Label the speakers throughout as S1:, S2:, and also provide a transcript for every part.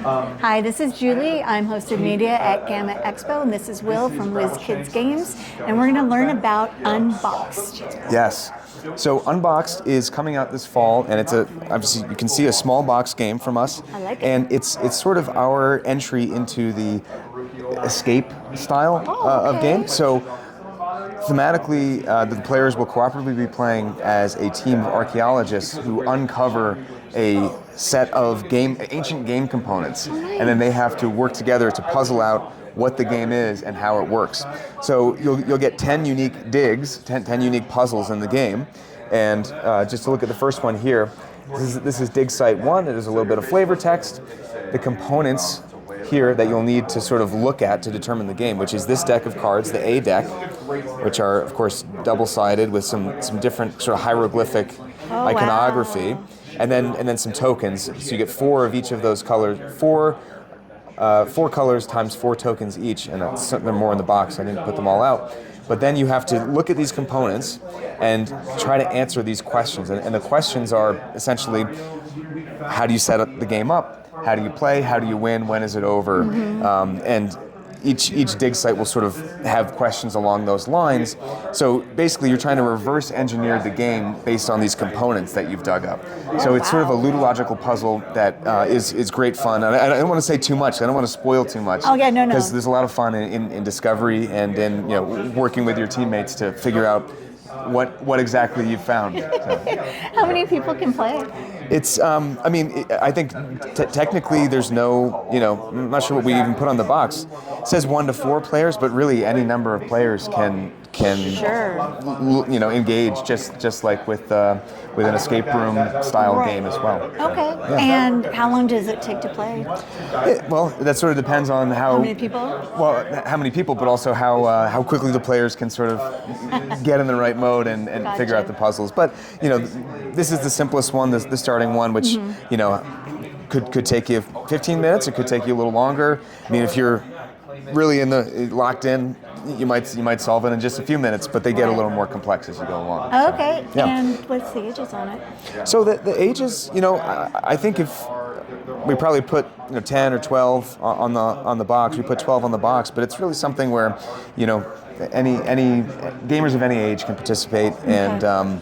S1: Hi, this is Julie. I'm host of media at GAMA Expo, and this is Will from WizKids Games, and we're going to learn about Unboxed.
S2: Yes. So Unboxed is coming out this fall, and it's obviously you can see a small box game from us.
S1: I like it.
S2: And it's sort of our entry into the escape style of game. So thematically, the players will cooperatively be playing as a team of archaeologists who uncover a set of ancient game components, and then they have to work together to puzzle out what the game is and how it works. So you'll get 10 unique digs, 10 unique puzzles in the game, and just to look at the first one here, this is dig site 1. There's a little bit of flavor text. The components here that you'll need to sort of look at to determine the game, which is this deck of cards, the A deck, which are of course double-sided with some different sort of hieroglyphic iconography,
S1: wow.
S2: and then some tokens. So you get 4 of each of those colors, four colors times 4 tokens each, and there are more in the box. I didn't put them all out. But then you have to look at these components and try to answer these questions. And the questions are essentially, how do you set up the game up? How do you play? How do you win? When is it over? And each dig site will sort of have questions along those lines. So basically you're trying to reverse engineer the game based on these components that you've dug up. So it's sort of a ludological puzzle that is great fun. And I don't want to say too much. I don't want to spoil too much.
S1: Oh yeah, no.
S2: Because there's a lot of fun in discovery and in working with your teammates to figure out what exactly you've found. So.
S1: How many people can play?
S2: It's, I think technically there's no, I'm not sure what we even put on the box. It says 1 to 4 players, but really any number of players can
S1: sure.
S2: Engage just like with an escape room style game as well.
S1: Okay.
S2: Yeah.
S1: And how long does it take to play?
S2: Well, that sort of depends on
S1: How many people?
S2: Well, how many people, but also how quickly the players can sort of get in the right mode and
S1: Gotcha.
S2: figure out the puzzles. But this is the simplest one, the starting one, which could take you 15 minutes. It could take you a little longer. I mean, if you're really locked in, you might solve it in just a few minutes, but they get a little more complex as you go along.
S1: Okay.
S2: So, yeah.
S1: And what's the ages on it?
S2: So the ages, I think if we probably put 10 or 12 on the box, we put 12 on the box, but it's really something where any gamers of any age can participate, and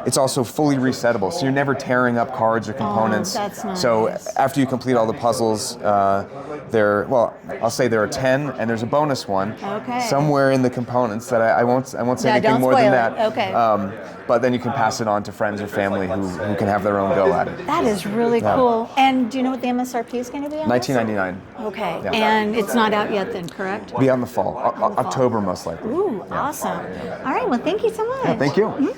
S2: it's also fully resettable, so you're never tearing up cards or components.
S1: Oh, that's nice.
S2: So after you complete all the puzzles, I'll say there are 10, and there's a bonus one somewhere in the components that I won't say anything more than that.
S1: Okay.
S2: But then you can pass it on to friends or family who can have their own go at it.
S1: That is really cool. And do you know what the MSRP is going to be on this?
S2: $19.99.
S1: Okay.
S2: Yeah.
S1: And it's not out yet then, correct?
S2: Be out in the fall, October most likely.
S1: Ooh, awesome. All right, well, thank you so much.
S2: Yeah, thank you.